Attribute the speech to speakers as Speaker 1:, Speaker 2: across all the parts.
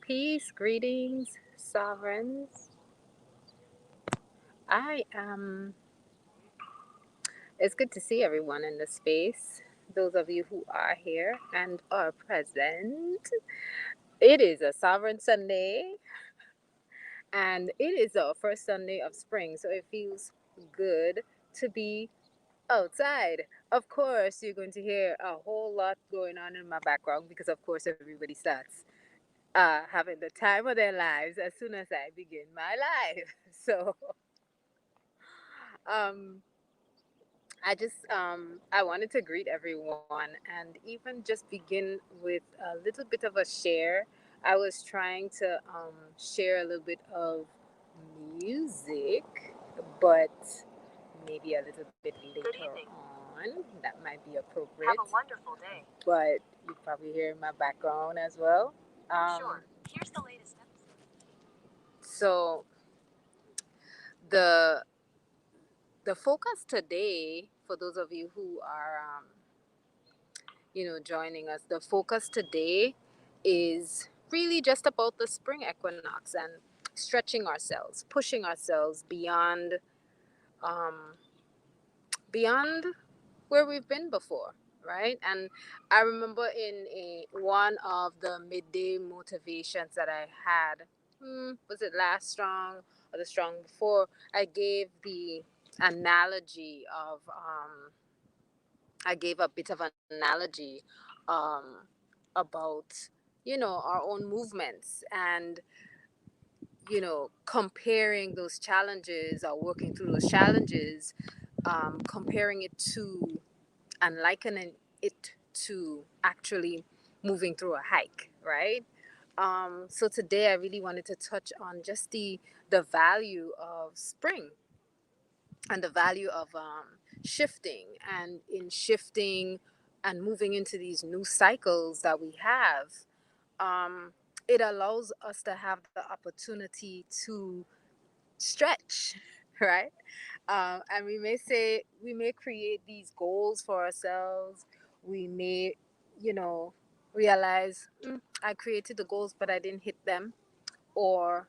Speaker 1: Peace, greetings, sovereigns. I am. It's good to see everyone in the space. Those of you who are here and are present. It is a Sovereign Sunday, and it is the first Sunday of spring, so it feels good to be outside. Of course, you're going to hear a whole lot going on in my background because, of course, everybody starts having the time of their lives as soon as I begin my life. So, um, I wanted to greet everyone and even just begin with a little bit of a share. I was trying to share a little bit of music, but maybe a little bit later on. That might be appropriate. Have a wonderful day. But you probably hear in my background as well. Sure. Here's the latest episode. So the the focus today, for those of you who are joining us, the focus today is really just about the spring equinox and stretching ourselves, pushing ourselves um, beyond where we've been before, right? And I remember in one of the midday motivations that I had, was it last strong or the strong before? I gave the analogy of I gave a bit of an analogy about our own movements and comparing those challenges or working through those challenges, comparing it to and likening it to actually moving through a hike, right? So today I really wanted to touch on just the value of spring and the value of shifting, and in shifting and moving into these new cycles that we have, um, it allows us to have the opportunity to stretch, right? And we may create these goals for ourselves. We may, you know, realize, I created the goals, but I didn't hit them, or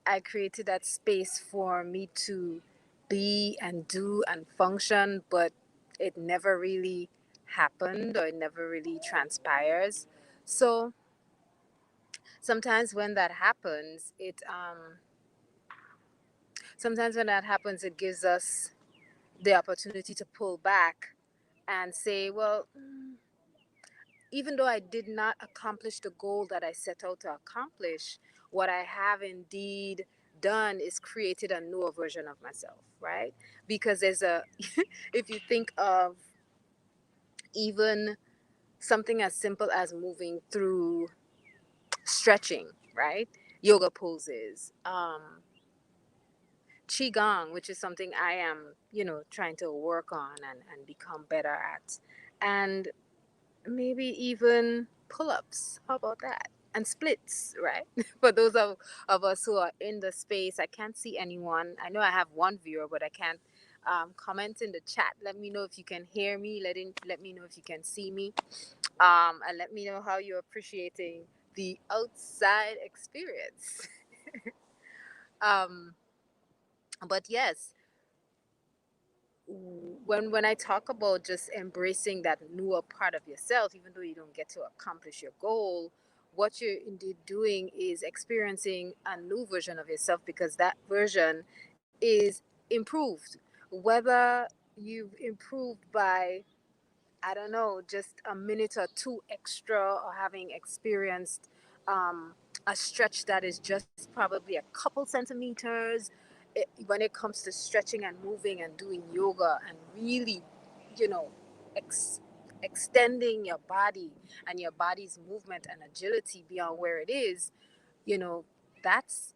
Speaker 1: I created that space for me to be and do and function, but it never really happened or it never really transpires. So sometimes when that happens, it gives us the opportunity to pull back and say, well, even though I did not accomplish the goal that I set out to accomplish, what I have indeed done is created a newer version of myself, right? Because if you think of even something as simple as moving through stretching, right? Yoga poses, qigong, which is something I am, trying to work on and become better at, and maybe even pull-ups. How about that? And splits, right? For those of us who are in the space, I can't see anyone. I know I have one viewer, but I can't comment in the chat. Let me know if you can hear me. Let me know if you can see me. And let me know how you're appreciating the outside experience. um, but yes, when I talk about just embracing that newer part of yourself, even though you don't get to accomplish your goal, what you're indeed doing is experiencing a new version of yourself, because that version is improved. Whether you've improved by, I don't know, just a minute or two extra, or having experienced a stretch that is just probably a couple centimeters, when it comes to stretching and moving and doing yoga and really, you know, ex- extending your body and your body's movement and agility beyond where it is, you know, that's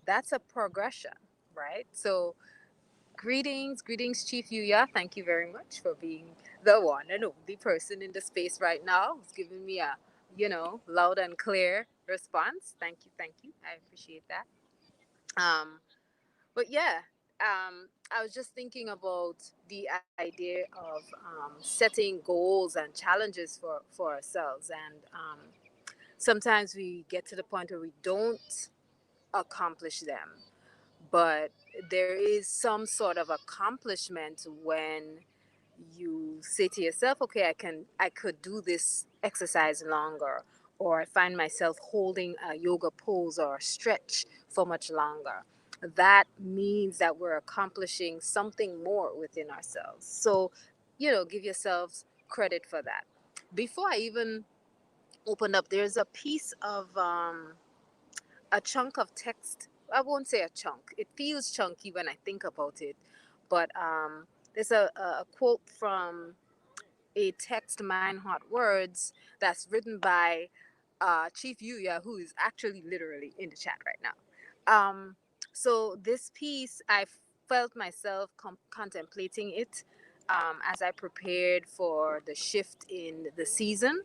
Speaker 1: that's a progression, right? So greetings, Chief Yuya. Thank you very much for being the one and only person in the space right now who's giving me a, loud and clear response. Thank you. I appreciate that. Um, but yeah, I was just thinking about the idea of setting goals and challenges for ourselves. And Sometimes we get to the point where we don't accomplish them, but there is some sort of accomplishment when you say to yourself, okay, I could do this exercise longer, or I find myself holding a yoga pose or a stretch for much longer. That means that we're accomplishing something more within ourselves. So, give yourselves credit for that. Before I even opened up, there's a piece of a chunk of text. I won't say a chunk. It feels chunky when I think about it, but there's a quote from a text, Mind Hot Words, that's written by Chief Yuya, who is actually literally in the chat right now. So this piece, I felt myself contemplating it as I prepared for the shift in the season,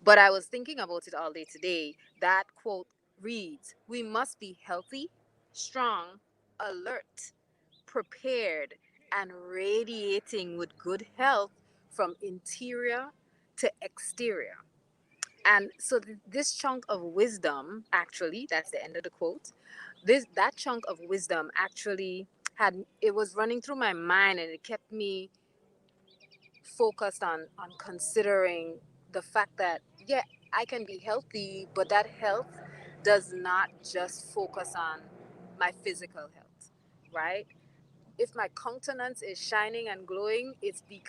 Speaker 1: but I was thinking about it all day today. That quote reads, "We must be healthy, strong, alert, prepared, and radiating with good health from interior to exterior." And so this chunk of wisdom, actually, that's the end of the quote. That chunk of wisdom actually it was running through my mind, and it kept me focused on considering the fact that, yeah, I can be healthy, but that health does not just focus on my physical health, right? If my countenance is shining and glowing, it's the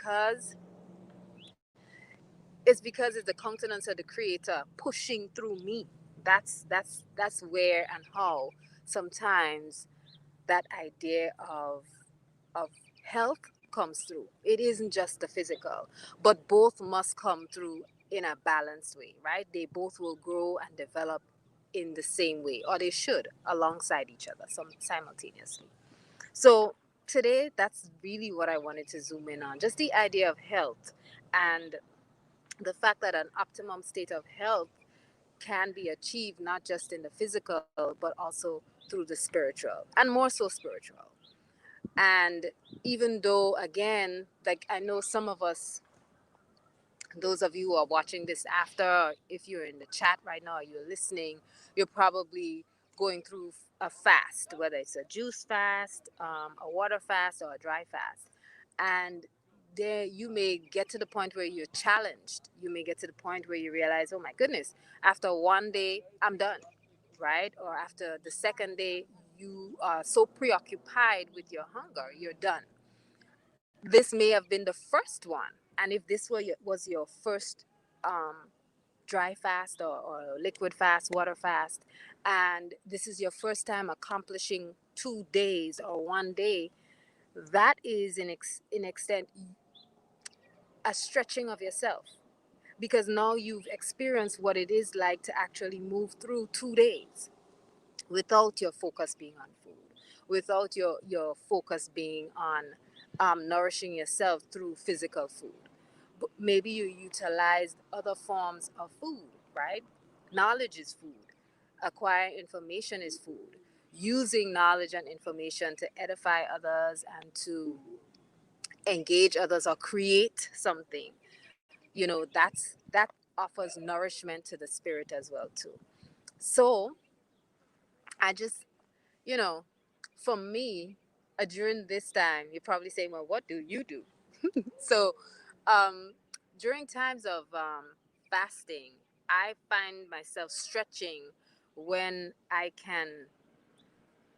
Speaker 1: countenance of the creator pushing through me. That's where and how sometimes that idea of health comes through. It isn't just the physical, but both must come through in a balanced way, right? They both will grow and develop in the same way, or they should, alongside each other, simultaneously. So today, that's really what I wanted to zoom in on, just the idea of health, and the fact that an optimum state of health can be achieved not just in the physical, but also through the spiritual, and more so spiritual. And even though, again, like, I know some of us, those of you who are watching this after, or if you're in the chat right now or you're listening, you're probably going through a fast, whether it's a juice fast, a water fast, or a dry fast. And there you may get to the point where you're challenged. You may get to the point where you realize, oh my goodness, after one day, I'm done, right? Or after the second day, you are so preoccupied with your hunger, you're done. This may have been the first one. And if this was your first dry fast, or liquid fast, water fast, and this is your first time accomplishing 2 days or one day, that is in extent a stretching of yourself, because now you've experienced what it is like to actually move through 2 days without your focus being on food, without your focus being on nourishing yourself through physical food. But maybe you utilized other forms of food, right? Knowledge is food. Acquiring information is food. Using knowledge and information to edify others and to engage others or create something, that offers nourishment to the spirit as well too. So I just, you know, for me, during this time, you're probably saying, well, what do you do? So, um, during times of fasting, I find myself stretching when I can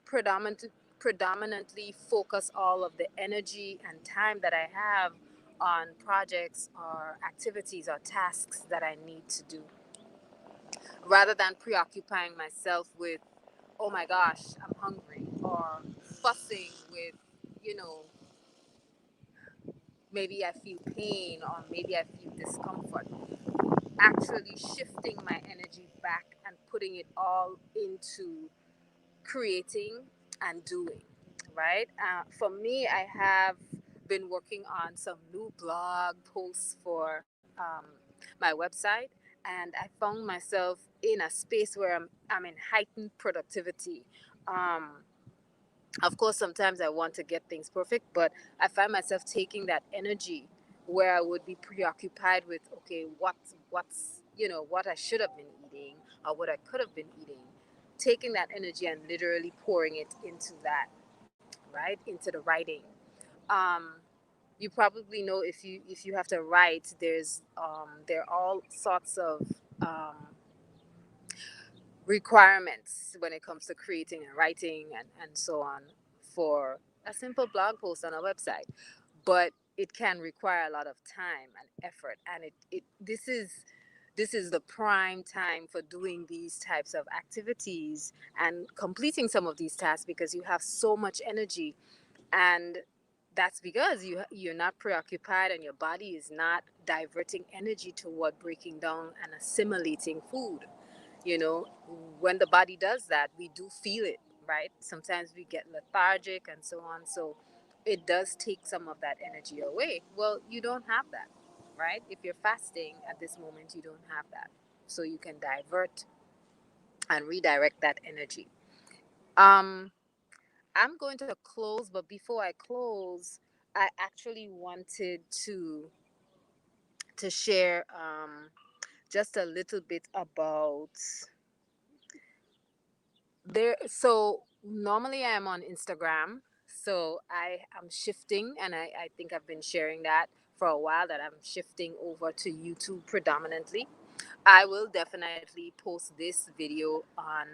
Speaker 1: predominantly focus all of the energy and time that I have on projects or activities or tasks that I need to do, rather than preoccupying myself with, oh my gosh, I'm hungry, or fussing with, you know, maybe I feel pain or maybe I feel discomfort. Actually shifting my energy back and putting it all into creating and doing, right? For me, I have been working on some new blog posts for my website, and I found myself in a space where I'm in heightened productivity. Um, of course, sometimes I want to get things perfect, but I find myself taking that energy where I would be preoccupied with, okay, what's what I should have been eating or what I could have been eating, taking that energy and literally pouring it into that, right, into the writing. Um, you probably know, if you have to write, there are all sorts of um, requirements when it comes to creating and writing and so on for a simple blog post on a website. But it can require a lot of time and effort, and this is the prime time for doing these types of activities and completing some of these tasks, because you have so much energy. And that's because you're not preoccupied, and your body is not diverting energy toward breaking down and assimilating food. you know when the body does that, we do feel it, right? Sometimes we get lethargic and so on. So it does take some of that energy away. Well, you don't have that, right? If you're fasting at this moment, you don't have that, so you can divert and redirect that energy. um I'm going to close, but before I close, I actually wanted to share just a little bit about there. So normally I am on Instagram. So I am shifting, and I think I've been sharing that for a while, that I'm shifting over to YouTube predominantly. I will definitely post this video on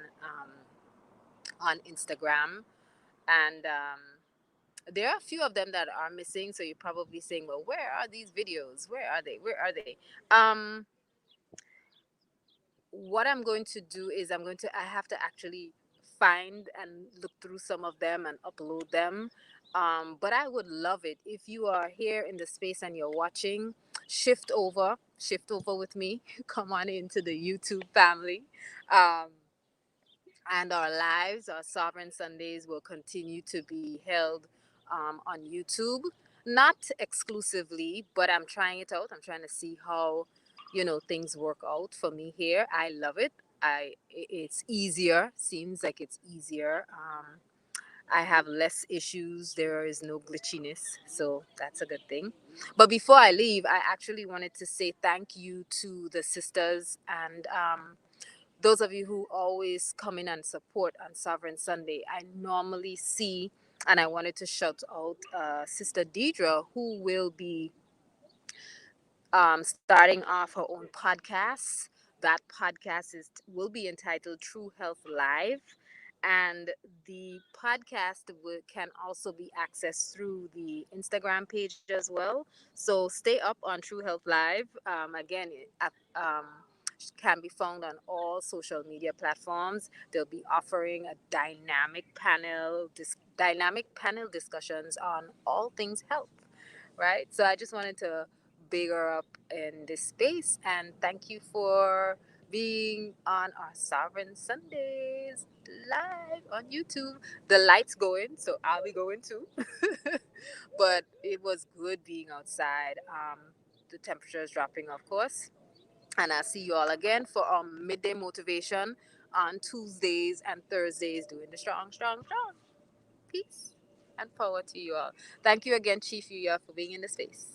Speaker 1: Instagram. And there are a few of them that are missing. So you're probably saying, well, where are these videos? Where are they? um what I'm going to do is, I have to actually find and look through some of them and upload them. But I would love it if you are here in the space and you're watching. Shift over with me. Come on into the YouTube family. um, and our lives, our Sovereign Sundays, will continue to be held on YouTube. Not exclusively, but I'm trying it out. I'm trying to see how things work out for me here. I love it. It's easier. Seems like it's easier. I have less issues. There is no glitchiness, so that's a good thing. But before I leave, I actually wanted to say thank you to the sisters, and those of you who always come in and support on Sovereign Sunday. I normally see, and I wanted to shout out Sister Deidre, who will be starting off her own podcast. That podcast will be entitled True Health Live, and the podcast can also be accessed through the Instagram page as well. So stay up on True Health Live. Again, can be found on all social media platforms. They'll be offering a dynamic panel discussions on all things health, right? So I just wanted to big her up in this space, and thank you for being on our Sovereign Sundays live on YouTube. The lights going, so I'll be going too. But it was good being outside. The temperature is dropping, of course. And I'll see you all again for our midday motivation on Tuesdays and Thursdays, doing the strong, strong, strong. Peace and power to you all. Thank you again, Chief Yuya, for being in the space.